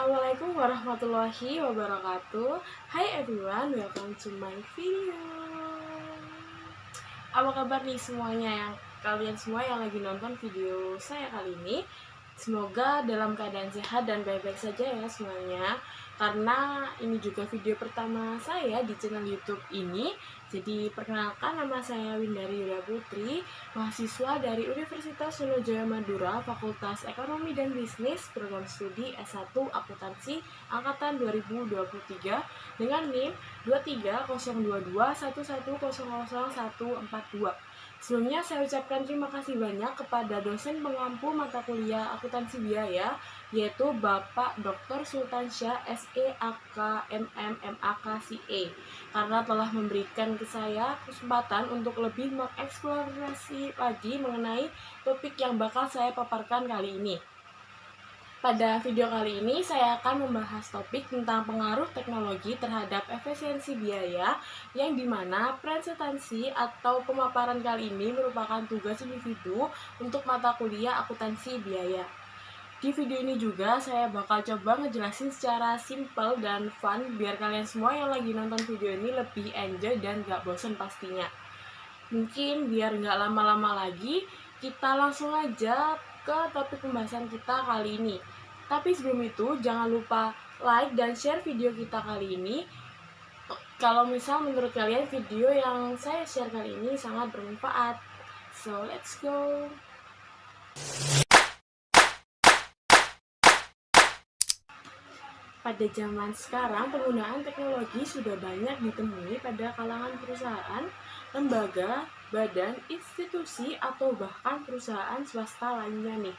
Assalamualaikum warahmatullahi wabarakatuh. Hi everyone, welcome to my video. Apa kabar nih semuanya, kalian semua yang lagi nonton video saya kali ini? Semoga dalam keadaan sehat dan baik-baik saja ya semuanya. Karena ini juga video pertama saya di channel YouTube ini. Jadi perkenalkan, nama saya Windari Yulia Putri, mahasiswa dari Universitas Solo Jaya Madura, Fakultas Ekonomi dan Bisnis, program studi S1 Akuntansi angkatan 2023 dengan NIM 2302211000142. Sebelumnya saya ucapkan terima kasih banyak kepada dosen pengampu mata kuliah akuntansi biaya, yaitu Bapak Dr. Sultansyah SE AK MM MAK CA, karena telah memberikan ke saya kesempatan untuk lebih mengeksplorasi lagi mengenai topik yang bakal saya paparkan kali ini. Pada video kali ini, saya akan membahas topik tentang pengaruh teknologi terhadap efisiensi biaya, yang dimana presentasi atau pemaparan kali ini merupakan tugas individu untuk mata kuliah akuntansi biaya. Di video ini juga saya bakal coba ngejelasin secara simple dan fun, biar kalian semua yang lagi nonton video ini lebih enjoy dan gak bosen pastinya. Mungkin biar gak lama-lama lagi, kita langsung aja ke topik pembahasan kita kali ini. Tapi sebelum itu, jangan lupa like dan share video kita kali ini. Kalau misal menurut kalian video yang saya share kali ini sangat bermanfaat. So, let's go! Pada zaman sekarang, penggunaan teknologi sudah banyak ditemui pada kalangan perusahaan, lembaga, badan, institusi, atau bahkan perusahaan swasta lainnya nih.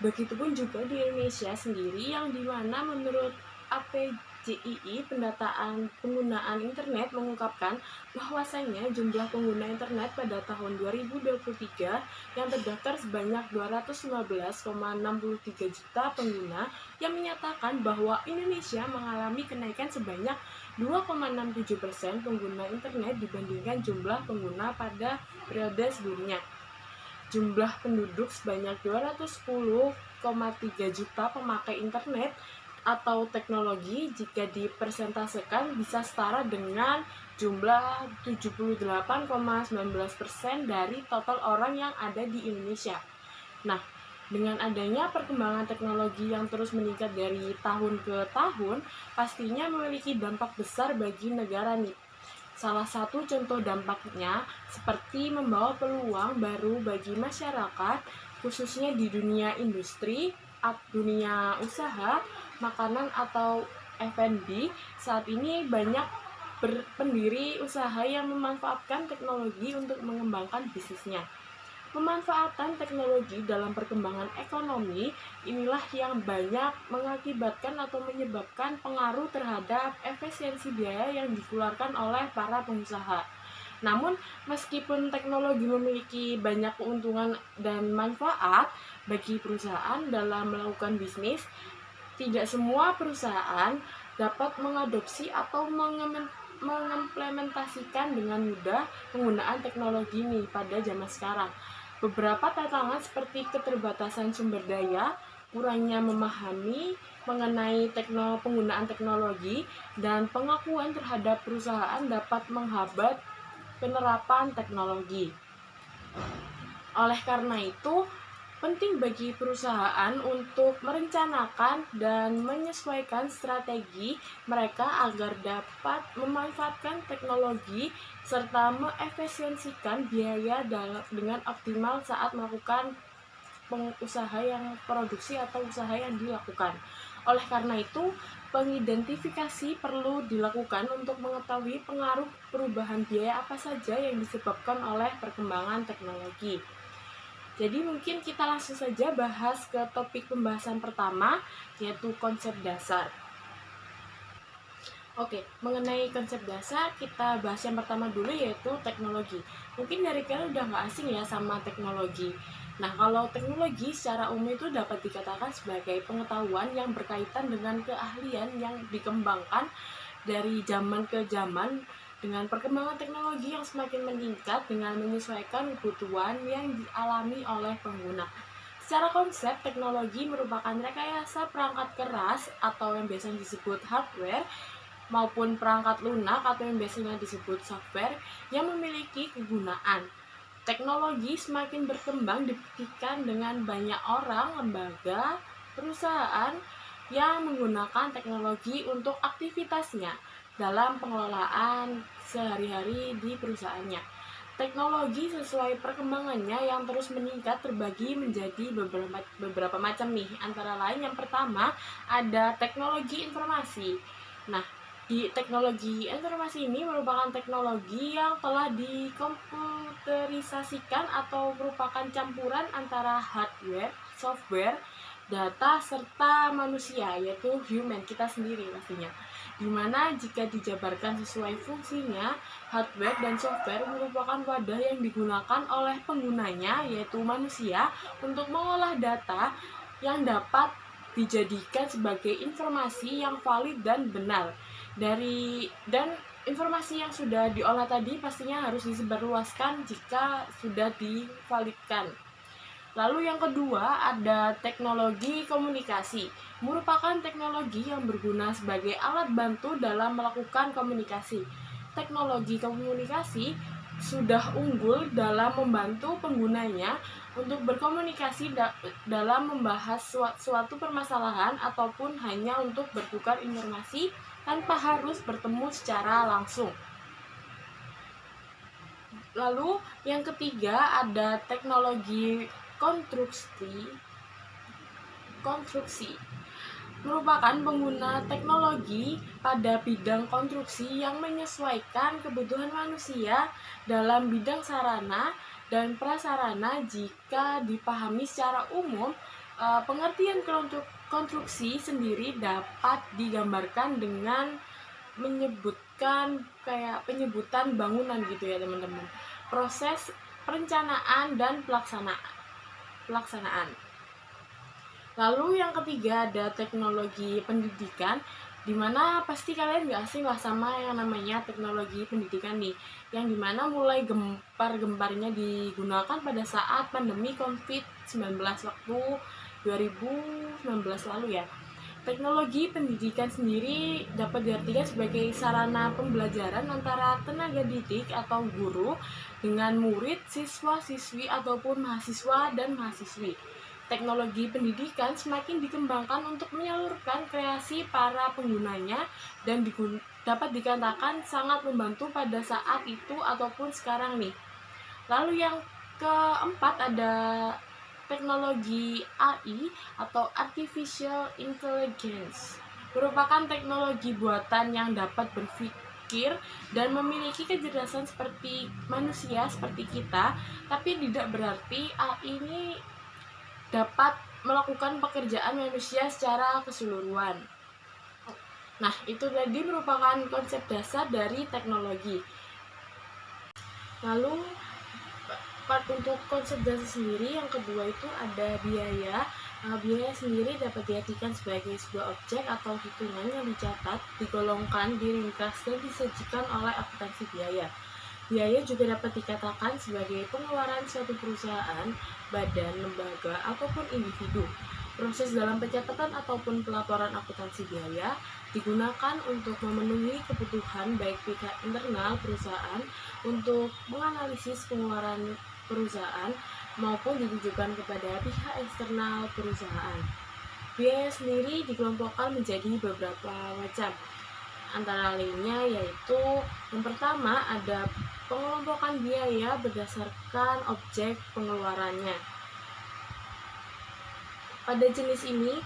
Begitupun juga di Indonesia sendiri, yang dimana menurut APJII, pendataan penggunaan internet mengungkapkan bahwasanya jumlah pengguna internet pada tahun 2023 yang terdaftar sebanyak 215,63 juta pengguna, yang menyatakan bahwa Indonesia mengalami kenaikan sebanyak 2,67% pengguna internet dibandingkan jumlah pengguna pada periode sebelumnya. Jumlah penduduk sebanyak 210,3 juta pemakai internet atau teknologi jika dipresentasekan bisa setara dengan jumlah 78,19% dari total orang yang ada di Indonesia. Nah, dengan adanya perkembangan teknologi yang terus meningkat dari tahun ke tahun, pastinya memiliki dampak besar bagi negara nih. Salah satu contoh dampaknya seperti membawa peluang baru bagi masyarakat, khususnya di dunia industri, dunia usaha, makanan atau F&B. Saat ini banyak pendiri usaha yang memanfaatkan teknologi untuk mengembangkan bisnisnya. Pemanfaatan teknologi dalam perkembangan ekonomi inilah yang banyak mengakibatkan atau menyebabkan pengaruh terhadap efisiensi biaya yang dikeluarkan oleh para pengusaha. Namun, meskipun teknologi memiliki banyak keuntungan dan manfaat bagi perusahaan dalam melakukan bisnis, tidak semua perusahaan dapat mengadopsi atau mengimplementasikan dengan mudah penggunaan teknologi ini pada zaman sekarang. Beberapa tantangan seperti keterbatasan sumber daya, kurangnya memahami mengenai penggunaan teknologi, dan pengakuan terhadap perusahaan dapat menghambat penerapan teknologi. Oleh karena itu, penting bagi perusahaan untuk merencanakan dan menyesuaikan strategi mereka agar dapat memanfaatkan teknologi serta mengefisiensikan biaya dengan optimal saat melakukan usaha yang produksi atau usaha yang dilakukan. Oleh karena itu, pengidentifikasi perlu dilakukan untuk mengetahui pengaruh perubahan biaya apa saja yang disebabkan oleh perkembangan teknologi. Jadi mungkin kita langsung saja bahas ke topik pembahasan pertama, yaitu konsep dasar. Oke, mengenai konsep dasar, kita bahas yang pertama dulu, yaitu teknologi. Mungkin dari kalian udah nggak asing ya sama teknologi. Nah, kalau teknologi secara umum itu dapat dikatakan sebagai pengetahuan yang berkaitan dengan keahlian yang dikembangkan dari zaman ke zaman dengan perkembangan teknologi yang semakin meningkat dengan menyesuaikan kebutuhan yang dialami oleh pengguna. Secara konsep, teknologi merupakan rekayasa perangkat keras atau yang biasanya disebut hardware maupun perangkat lunak atau yang biasanya disebut software yang memiliki kegunaan. Teknologi semakin berkembang dibuktikan dengan banyak orang, lembaga, perusahaan yang menggunakan teknologi untuk aktivitasnya dalam pengelolaan sehari-hari di perusahaannya. Teknologi sesuai perkembangannya yang terus meningkat terbagi menjadi beberapa macam nih. Antara lain yang pertama ada teknologi informasi. Nah, di teknologi informasi ini merupakan teknologi yang telah dikomputerisasikan atau merupakan campuran antara hardware, software, data, serta manusia, yaitu human, kita sendiri pastinya. Dimana jika dijabarkan sesuai fungsinya, hardware dan software merupakan wadah yang digunakan oleh penggunanya, yaitu manusia, untuk mengolah data yang dapat dijadikan sebagai informasi yang valid dan benar. Dan informasi yang sudah diolah tadi pastinya harus disebarluaskan jika sudah divalidkan. Lalu yang kedua ada teknologi komunikasi. Merupakan teknologi yang berguna sebagai alat bantu dalam melakukan komunikasi. Teknologi komunikasi sudah unggul dalam membantu penggunanya untuk berkomunikasi dalam membahas suatu permasalahan ataupun hanya untuk bertukar informasi tanpa harus bertemu secara langsung. Lalu yang ketiga ada teknologi konstruksi merupakan pengguna teknologi pada bidang konstruksi yang menyesuaikan kebutuhan manusia dalam bidang sarana dan prasarana. Jika dipahami secara umum, pengertian konstruksi sendiri dapat digambarkan dengan menyebutkan kayak penyebutan bangunan gitu ya teman-teman, proses perencanaan dan pelaksanaan. Lalu yang ketiga ada teknologi pendidikan, dimana pasti kalian gak asing lah sama yang namanya teknologi pendidikan nih, yang dimana mulai gempar-gemparnya digunakan pada saat pandemi COVID-19 waktu 2019 lalu ya. Teknologi pendidikan sendiri dapat diartikan sebagai sarana pembelajaran antara tenaga didik atau guru dengan murid, siswa, siswi, ataupun mahasiswa dan mahasiswi. Teknologi pendidikan semakin dikembangkan untuk menyalurkan kreasi para penggunanya dan dapat dikatakan sangat membantu pada saat itu ataupun sekarang nih. Lalu yang keempat ada teknologi AI atau Artificial Intelligence. Merupakan teknologi buatan yang dapat berpikir dan memiliki kecerdasan seperti manusia, seperti kita, tapi tidak berarti AI ini dapat melakukan pekerjaan manusia secara keseluruhan. Nah, itu tadi merupakan konsep dasar dari teknologi. Lalu untuk konsep dasar sendiri yang kedua itu ada biaya. Biaya sendiri dapat diartikan sebagai sebuah objek atau hitungan yang dicatat, digolongkan, diringkas, dan disajikan oleh akuntansi biaya. Biaya juga dapat dikatakan sebagai pengeluaran suatu perusahaan, badan, lembaga, ataupun individu. Proses dalam pencatatan ataupun pelaporan akuntansi biaya digunakan untuk memenuhi kebutuhan baik pihak internal perusahaan untuk menganalisis pengeluaran perusahaan maupun ditujukan kepada pihak eksternal perusahaan. Biaya sendiri dikelompokkan menjadi beberapa macam. Antara lainnya yaitu yang pertama ada pengelompokan biaya berdasarkan objek pengeluarannya. Pada jenis ini,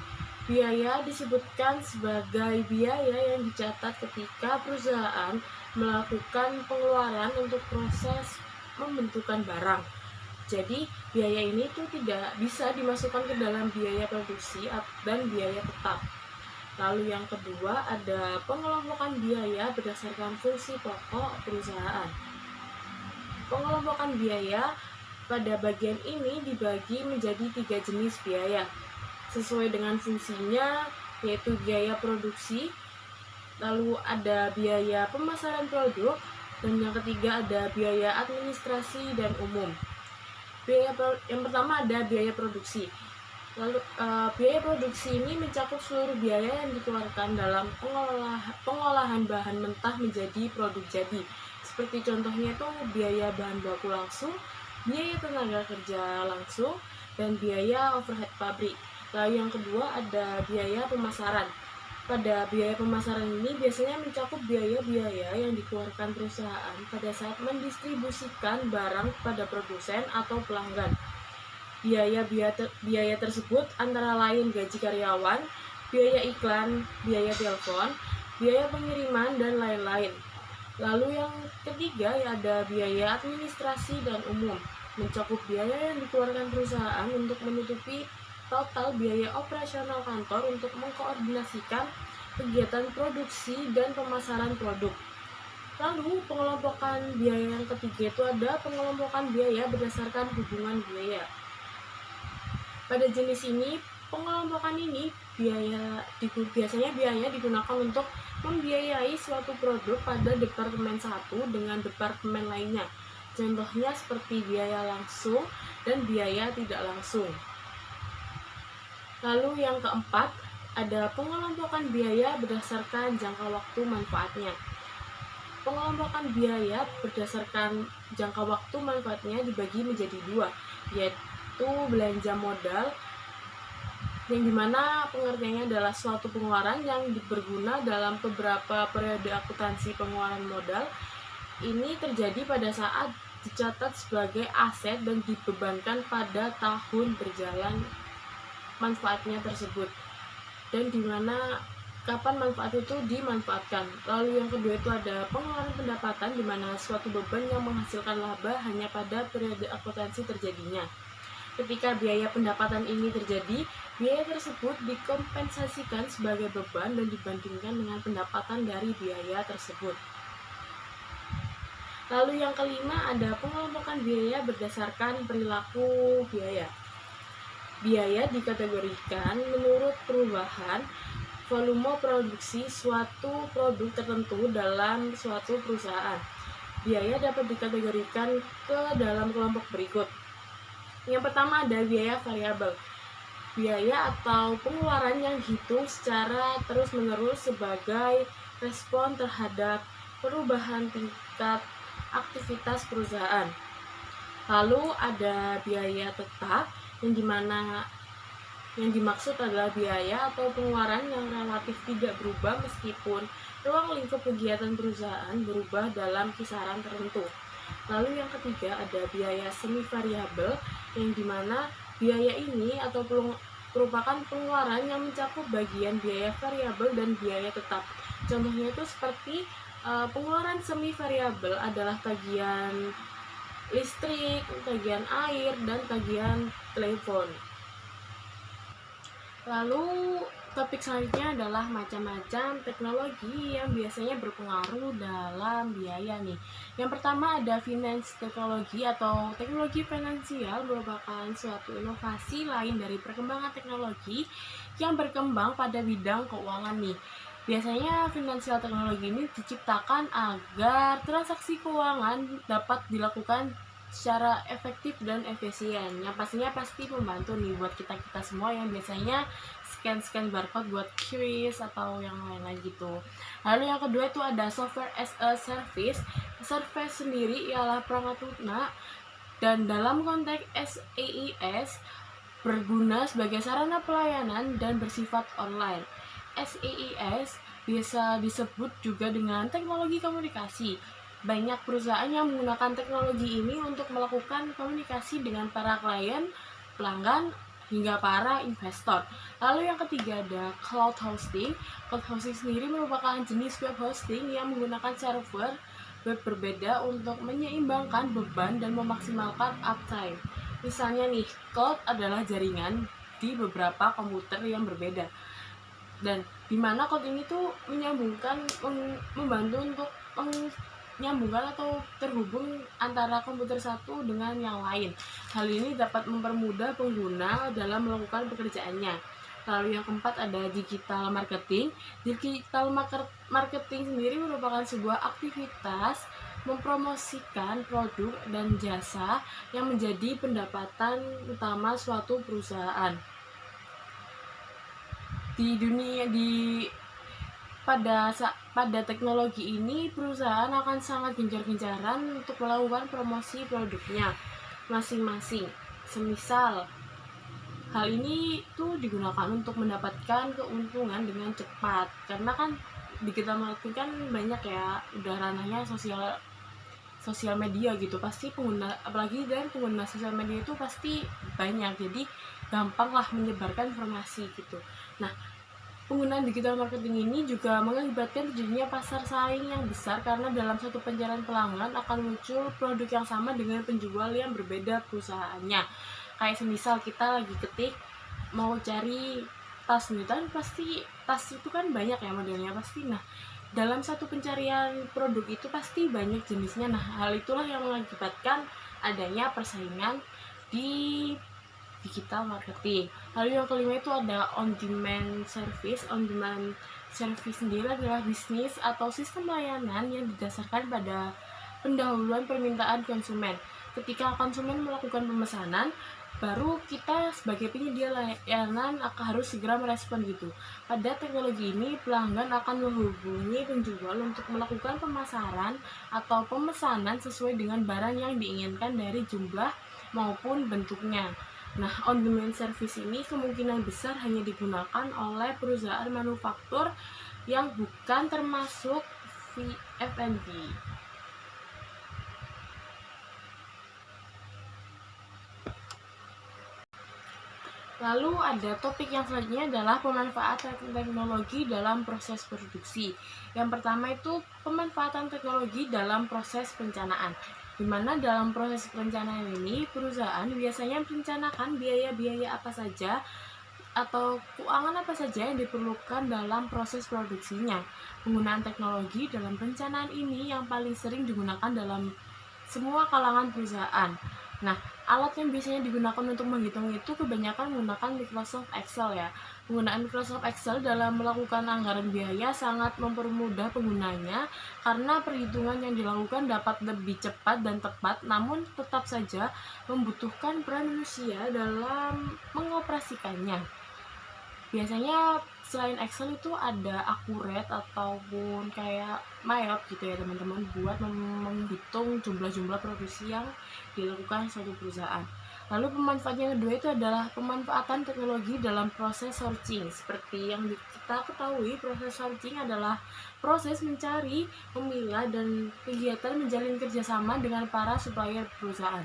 biaya disebutkan sebagai biaya yang dicatat ketika perusahaan melakukan pengeluaran untuk proses pembentukan barang. Jadi, biaya ini tuh tidak bisa dimasukkan ke dalam biaya produksi dan biaya tetap. Lalu yang kedua ada pengelompokan biaya berdasarkan fungsi pokok perusahaan. Pengelompokan biaya pada bagian ini dibagi menjadi 3 jenis biaya sesuai dengan fungsinya, yaitu biaya produksi, lalu ada biaya pemasaran produk, dan yang ketiga ada biaya administrasi dan umum. Yang pertama ada biaya produksi. Lalu biaya produksi ini mencakup seluruh biaya yang dikeluarkan dalam pengolahan bahan mentah menjadi produk jadi. Seperti contohnya itu biaya bahan baku langsung, biaya tenaga kerja langsung, dan biaya overhead pabrik. Lalu yang kedua ada biaya pemasaran. Pada biaya pemasaran ini biasanya mencakup biaya-biaya yang dikeluarkan perusahaan pada saat mendistribusikan barang kepada produsen atau pelanggan. Biaya tersebut antara lain gaji karyawan, biaya iklan, biaya telepon, biaya pengiriman, dan lain-lain. Lalu yang ketiga ada biaya administrasi dan umum, mencakup biaya yang dikeluarkan perusahaan untuk menutupi total biaya operasional kantor untuk mengkoordinasikan kegiatan produksi dan pemasaran produk. Lalu pengelompokan biaya yang ketiga itu ada pengelompokan biaya berdasarkan hubungan biaya. Pada jenis ini, pengelompokan ini biasanya biaya digunakan untuk membiayai suatu produk pada departemen satu dengan departemen lainnya. Contohnya seperti biaya langsung dan biaya tidak langsung. Lalu yang keempat, ada pengelompokan biaya berdasarkan jangka waktu manfaatnya. Pengelompokan biaya berdasarkan jangka waktu manfaatnya dibagi menjadi dua, yaitu belanja modal, yang dimana pengertiannya adalah suatu pengeluaran yang berguna dalam beberapa periode akuntansi pengeluaran modal. Ini terjadi pada saat dicatat sebagai aset dan dibebankan pada tahun berjalan manfaatnya tersebut, dan dimana kapan manfaat itu dimanfaatkan. Lalu yang kedua itu ada pengeluaran pendapatan, di mana suatu beban yang menghasilkan laba hanya pada periode akuntansi terjadinya. Ketika biaya pendapatan ini terjadi, biaya tersebut dikompensasikan sebagai beban dan dibandingkan dengan pendapatan dari biaya tersebut. Lalu yang kelima ada pengelompokan biaya berdasarkan perilaku biaya. Biaya dikategorikan menurut perubahan volume produksi suatu produk tertentu dalam suatu perusahaan. Biaya dapat dikategorikan ke dalam kelompok berikut. Yang pertama ada biaya variabel. Biaya atau pengeluaran yang dihitung secara terus-menerus sebagai respon terhadap perubahan tingkat aktivitas perusahaan. Lalu ada biaya tetap, yang dimana yang dimaksud adalah biaya atau pengeluaran yang relatif tidak berubah meskipun ruang lingkup kegiatan perusahaan berubah dalam kisaran tertentu. Lalu yang ketiga ada biaya semi variabel, yang dimana biaya ini atau merupakan pengeluaran yang mencakup bagian biaya variabel dan biaya tetap. Contohnya itu seperti pengeluaran semi variabel adalah tagihan listrik, tagihan air, dan tagihan telepon. Lalu topik selanjutnya adalah macam-macam teknologi yang biasanya berpengaruh dalam biaya nih. Yang pertama ada finance teknologi atau teknologi finansial, merupakan suatu inovasi lain dari perkembangan teknologi yang berkembang pada bidang keuangan nih. Biasanya finansial teknologi ini diciptakan agar transaksi keuangan dapat dilakukan secara efektif dan efisien. Yang pastinya pasti membantu nih buat kita-kita semua yang biasanya scan barcode buat QRIS atau yang lain-lain gitu. Lalu yang kedua itu ada software as a service. Service sendiri ialah perangkat lunak, dan dalam konteks SaaS berguna sebagai sarana pelayanan dan bersifat online. SaaS biasa disebut juga dengan teknologi komunikasi. Banyak perusahaan yang menggunakan teknologi ini untuk melakukan komunikasi dengan para klien, pelanggan, hingga para investor. Lalu yang ketiga ada cloud hosting. Cloud hosting sendiri merupakan jenis web hosting yang menggunakan server web berbeda untuk menyeimbangkan beban dan memaksimalkan uptime. Misalnya nih, cloud adalah jaringan di beberapa komputer yang berbeda, dan dimana cloud ini tuh membantu untuk menyambungkan atau terhubung antara komputer satu dengan yang lain. Hal ini dapat mempermudah pengguna dalam melakukan pekerjaannya. Lalu yang keempat ada digital marketing. Digital marketing sendiri merupakan sebuah aktivitas mempromosikan produk dan jasa yang menjadi pendapatan utama suatu perusahaan. pada teknologi ini perusahaan akan sangat gencar-gencaran untuk melakukan promosi produknya masing-masing. Semisal hal ini tuh digunakan untuk mendapatkan keuntungan dengan cepat, karena kan digital marketing kan banyak ya, udah ranahnya sosial media gitu, pasti pengguna sosial media itu pasti banyak, jadi gampang lah menyebarkan informasi gitu. Nah, penggunaan digital marketing ini juga mengakibatkan terjadinya pasar saing yang besar, karena dalam satu pencarian pelanggan akan muncul produk yang sama dengan penjual yang berbeda perusahaannya. Kayak semisal kita lagi ketik mau cari tas nih, kan pasti tas itu kan banyak ya modelnya pasti. Nah, dalam satu pencarian produk itu pasti banyak jenisnya. Nah, hal itulah yang mengakibatkan adanya persaingan di digital marketing. Lalu yang kelima itu ada on-demand service. On-demand service sendiri adalah bisnis atau sistem layanan yang didasarkan pada pendahuluan permintaan konsumen. Ketika konsumen melakukan pemesanan, baru kita sebagai penyedia layanan harus segera merespon gitu. Pada teknologi ini, pelanggan akan menghubungi penjual untuk melakukan pemasaran atau pemesanan sesuai dengan barang yang diinginkan dari jumlah maupun bentuknya. Nah, on-demand service ini kemungkinan besar hanya digunakan oleh perusahaan manufaktur yang bukan termasuk F&B. Lalu ada topik yang selanjutnya adalah pemanfaatan teknologi dalam proses produksi. Yang pertama itu pemanfaatan teknologi dalam proses perencanaan, di mana dalam proses perencanaan ini perusahaan biasanya merencanakan biaya-biaya apa saja atau keuangan apa saja yang diperlukan dalam proses produksinya. Penggunaan teknologi dalam perencanaan ini yang paling sering digunakan dalam semua kalangan perusahaan. Nah, alat yang biasanya digunakan untuk menghitung itu kebanyakan menggunakan Microsoft Excel ya. Penggunaan Microsoft Excel dalam melakukan anggaran biaya sangat mempermudah penggunanya, karena perhitungan yang dilakukan dapat lebih cepat dan tepat, namun tetap saja membutuhkan peran manusia dalam mengoperasikannya. Biasanya selain Excel itu ada Accurate ataupun kayak Mayop gitu ya teman-teman, buat menghitung jumlah-jumlah produksi yang dilakukan suatu perusahaan. Lalu pemanfaatan yang kedua itu adalah pemanfaatan teknologi dalam proses sourcing. Seperti yang kita ketahui, proses sourcing adalah proses mencari, memilah, dan kegiatan menjalin kerjasama dengan para supplier perusahaan.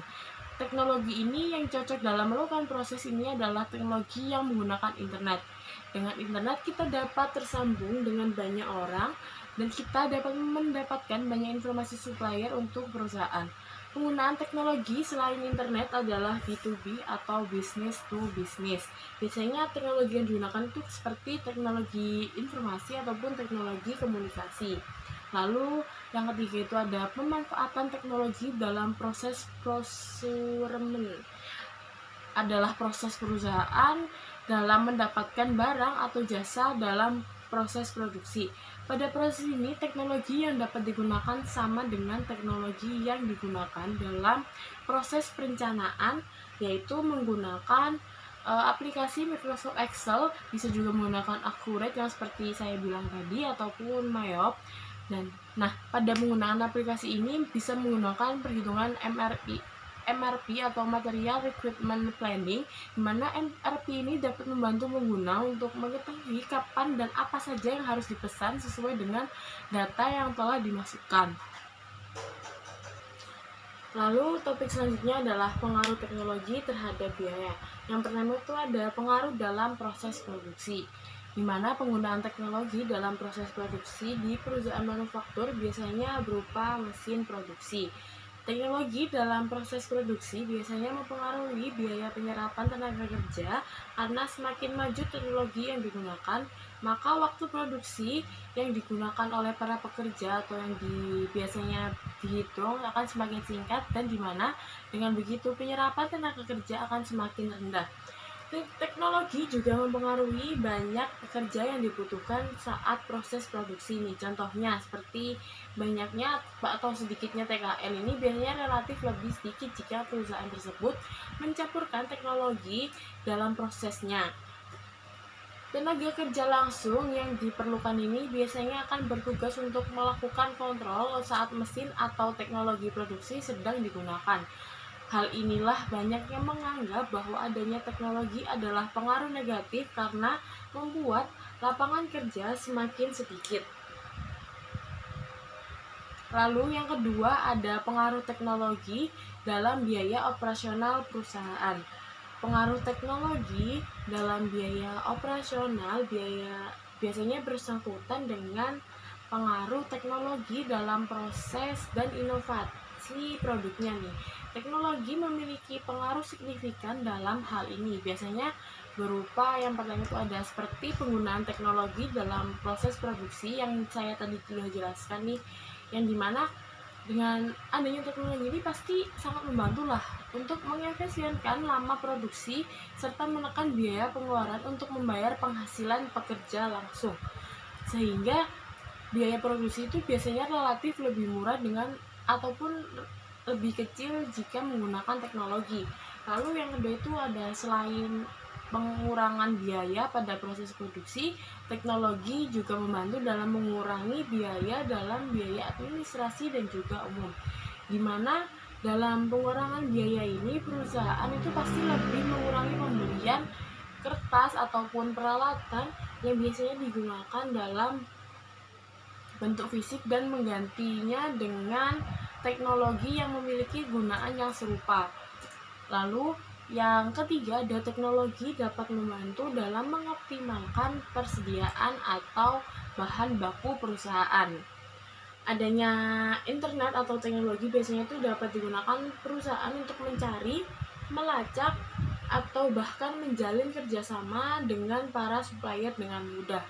Teknologi ini yang cocok dalam melakukan proses ini adalah teknologi yang menggunakan internet. Dengan internet kita dapat tersambung dengan banyak orang dan kita dapat mendapatkan banyak informasi supplier untuk perusahaan. Penggunaan teknologi selain internet adalah B2B atau business to business. Biasanya teknologi yang digunakan itu seperti teknologi informasi ataupun teknologi komunikasi. Lalu yang ketiga itu ada pemanfaatan teknologi dalam proses procurement. Adalah proses perusahaan dalam mendapatkan barang atau jasa dalam proses produksi. Pada proses ini, teknologi yang dapat digunakan sama dengan teknologi yang digunakan dalam proses perencanaan, yaitu menggunakan aplikasi Microsoft Excel, bisa juga menggunakan Accurate yang seperti saya bilang tadi, ataupun Mayop. Dan pada penggunaan aplikasi ini bisa menggunakan perhitungan MRP atau Material Requirement Planning, di mana MRP ini dapat membantu pengguna untuk mengetahui kapan dan apa saja yang harus dipesan sesuai dengan data yang telah dimasukkan. Lalu topik selanjutnya adalah pengaruh teknologi terhadap biaya. Yang pertama itu ada pengaruh dalam proses produksi, di mana penggunaan teknologi dalam proses produksi di perusahaan manufaktur biasanya berupa mesin produksi. Teknologi dalam proses produksi biasanya mempengaruhi biaya penyerapan tenaga kerja, karena semakin maju teknologi yang digunakan, maka waktu produksi yang digunakan oleh para pekerja atau yang biasanya dihitung akan semakin singkat, dan dimana dengan begitu penyerapan tenaga kerja akan semakin rendah. Teknologi juga mempengaruhi banyak pekerja yang dibutuhkan saat proses produksi ini. Contohnya seperti banyaknya atau sedikitnya TKL ini biasanya relatif lebih sedikit jika perusahaan tersebut mencampurkan teknologi dalam prosesnya. Tenaga kerja langsung yang diperlukan ini biasanya akan bertugas untuk melakukan kontrol saat mesin atau teknologi produksi sedang digunakan. Hal inilah banyak yang menganggap bahwa adanya teknologi adalah pengaruh negatif karena membuat lapangan kerja semakin sedikit. Lalu yang kedua ada pengaruh teknologi dalam biaya operasional perusahaan. Pengaruh teknologi dalam biaya operasional biasanya bersangkutan dengan pengaruh teknologi dalam proses dan inovasi produknya nih. Teknologi memiliki pengaruh signifikan dalam hal ini. Biasanya berupa yang pertama itu ada seperti penggunaan teknologi dalam proses produksi yang saya tadi sudah jelaskan nih, yang dimana dengan adanya teknologi ini pasti sangat membantu lah untuk mengefisienkan lama produksi serta menekan biaya pengeluaran untuk membayar penghasilan pekerja langsung, sehingga biaya produksi itu biasanya relatif lebih murah dengan ataupun lebih kecil jika menggunakan teknologi. Lalu yang kedua itu ada selain pengurangan biaya pada proses produksi, teknologi juga membantu dalam mengurangi biaya dalam biaya administrasi dan juga umum. Dimana dalam pengurangan biaya ini perusahaan itu pasti lebih mengurangi pembelian kertas ataupun peralatan yang biasanya digunakan dalam bentuk fisik dan menggantinya dengan teknologi yang memiliki gunaan yang serupa. Lalu yang ketiga ada teknologi dapat membantu dalam mengoptimalkan persediaan atau bahan baku perusahaan. Adanya internet atau teknologi biasanya itu dapat digunakan perusahaan untuk mencari, melacak, atau bahkan menjalin kerjasama dengan para supplier dengan mudah.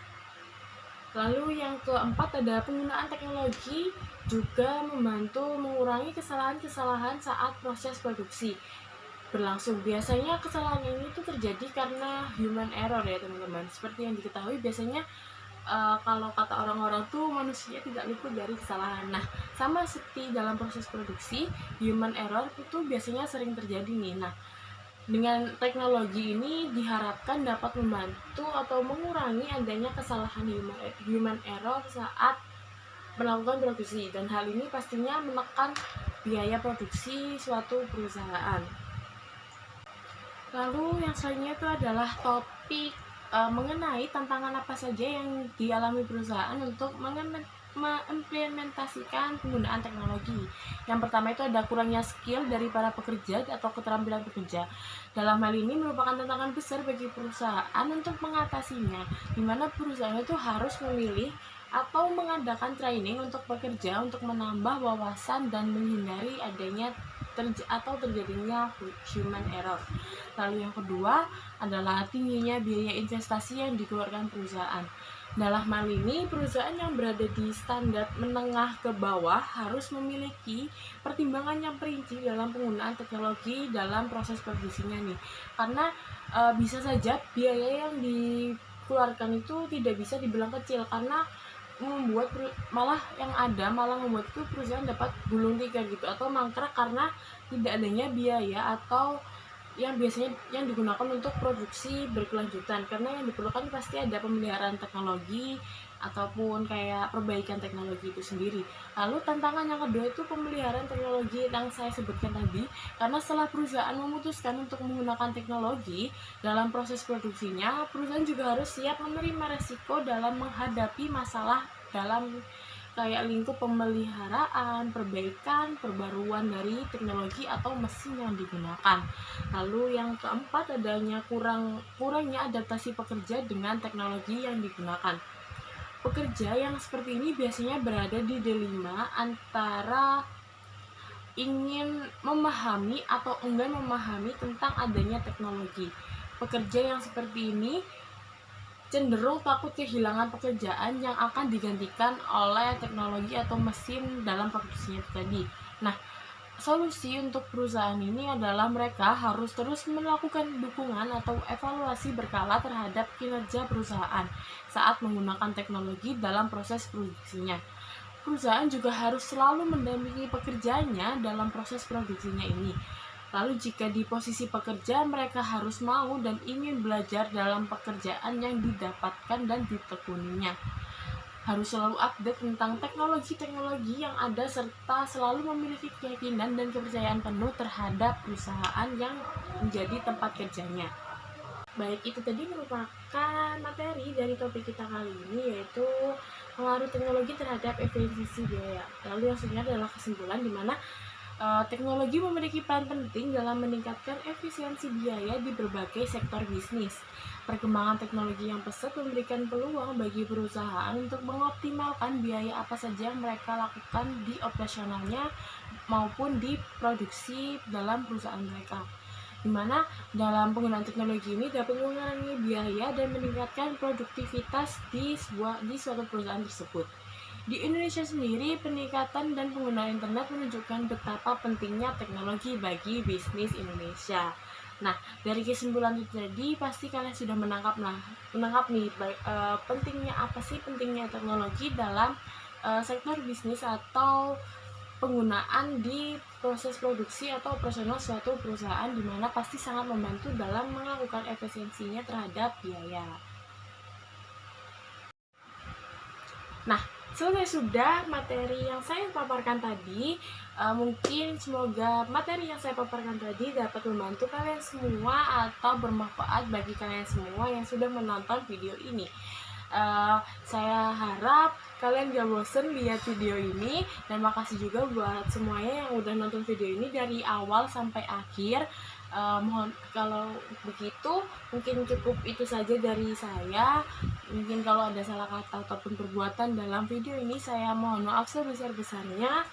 Lalu yang keempat ada penggunaan teknologi juga membantu mengurangi kesalahan-kesalahan saat proses produksi berlangsung. Biasanya kesalahan ini tuh terjadi karena human error ya teman-teman. Seperti yang diketahui biasanya kalau kata orang-orang tuh manusia tidak luput dari kesalahan. Nah, sama seperti dalam proses produksi, human error itu biasanya sering terjadi nih. Nah, dengan teknologi ini diharapkan dapat membantu atau mengurangi adanya kesalahan human error saat melakukan produksi, dan hal ini pastinya menekan biaya produksi suatu perusahaan. Lalu yang selanjutnya itu adalah topik mengenai tantangan apa saja yang dialami perusahaan untuk mengimplementasikan penggunaan teknologi. Yang pertama itu ada kurangnya skill dari para pekerja atau keterampilan pekerja. Dalam hal ini merupakan tantangan besar bagi perusahaan untuk mengatasinya, di mana perusahaan itu harus memilih atau mengadakan training untuk pekerja untuk menambah wawasan dan menghindari adanya terjadinya human error. Lalu yang kedua adalah tingginya biaya investasi yang dikeluarkan perusahaan. Dalam hal ini, perusahaan yang berada di standar menengah ke bawah harus memiliki pertimbangan yang perinci dalam penggunaan teknologi dalam proses produksinya nih. Karena bisa saja biaya yang dikeluarkan itu tidak bisa dibilang kecil, karena malah membuat itu perusahaan dapat gulung tikar gitu atau mangkrak karena tidak adanya biaya atau yang biasanya yang digunakan untuk produksi berkelanjutan, karena yang diperlukan pasti ada pemeliharaan teknologi ataupun kayak perbaikan teknologi itu sendiri. Lalu tantangan yang kedua itu pemeliharaan teknologi yang saya sebutkan tadi, karena setelah perusahaan memutuskan untuk menggunakan teknologi dalam proses produksinya, perusahaan juga harus siap menerima resiko dalam menghadapi masalah dalam kayak lingkup pemeliharaan, perbaikan, perbaruan dari teknologi atau mesin yang digunakan. Lalu yang keempat adanya kurangnya adaptasi pekerja dengan teknologi yang digunakan. Pekerja yang seperti ini biasanya berada di dilema antara ingin memahami atau enggan memahami tentang adanya teknologi. Pekerja yang seperti ini cenderung takut kehilangan pekerjaan yang akan digantikan oleh teknologi atau mesin dalam produksinya tadi. Nah, solusi untuk perusahaan ini adalah mereka harus terus melakukan dukungan atau evaluasi berkala terhadap kinerja perusahaan saat menggunakan teknologi dalam proses produksinya. Perusahaan juga harus selalu mendampingi pekerjanya dalam proses produksinya ini. Lalu jika di posisi pekerja, mereka harus mau dan ingin belajar dalam pekerjaan yang didapatkan dan ditekuninya. Harus selalu update tentang teknologi-teknologi yang ada serta selalu memiliki keyakinan dan kepercayaan penuh terhadap perusahaan yang menjadi tempat kerjanya. Baik, itu tadi merupakan materi dari topik kita kali ini, yaitu pengaruh teknologi terhadap efisiensi biaya. Lalu yang selanjutnya adalah kesimpulan di mana teknologi memiliki peran penting dalam meningkatkan efisiensi biaya di berbagai sektor bisnis. Perkembangan teknologi yang pesat memberikan peluang bagi perusahaan untuk mengoptimalkan biaya apa saja yang mereka lakukan di operasionalnya maupun di produksi dalam perusahaan mereka. Di mana dalam penggunaan teknologi ini dapat mengurangi biaya dan meningkatkan produktivitas di suatu perusahaan tersebut. Di Indonesia sendiri, peningkatan dan penggunaan internet menunjukkan betapa pentingnya teknologi bagi bisnis Indonesia. Nah, dari kesimpulan itu tadi pasti kalian sudah menangkap nih pentingnya apa sih pentingnya teknologi dalam sektor bisnis atau penggunaan di proses produksi atau operasional suatu perusahaan, di mana pasti sangat membantu dalam melakukan efisiensinya terhadap biaya. Nah, selesai sudah materi yang saya paparkan tadi. Mungkin semoga materi yang saya paparkan tadi dapat membantu kalian semua atau bermanfaat bagi kalian semua yang sudah menonton video ini. Saya harap kalian gak bosen lihat video ini, dan makasih juga buat semuanya yang udah nonton video ini dari awal sampai akhir. Mohon kalau begitu mungkin cukup itu saja dari saya. Mungkin kalau ada salah kata ataupun perbuatan dalam video ini, saya mohon maaf sebesar-besarnya.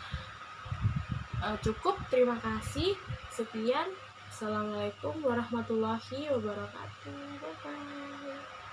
Cukup, terima kasih. Sekian. Assalamualaikum warahmatullahi wabarakatuh. Bye bye.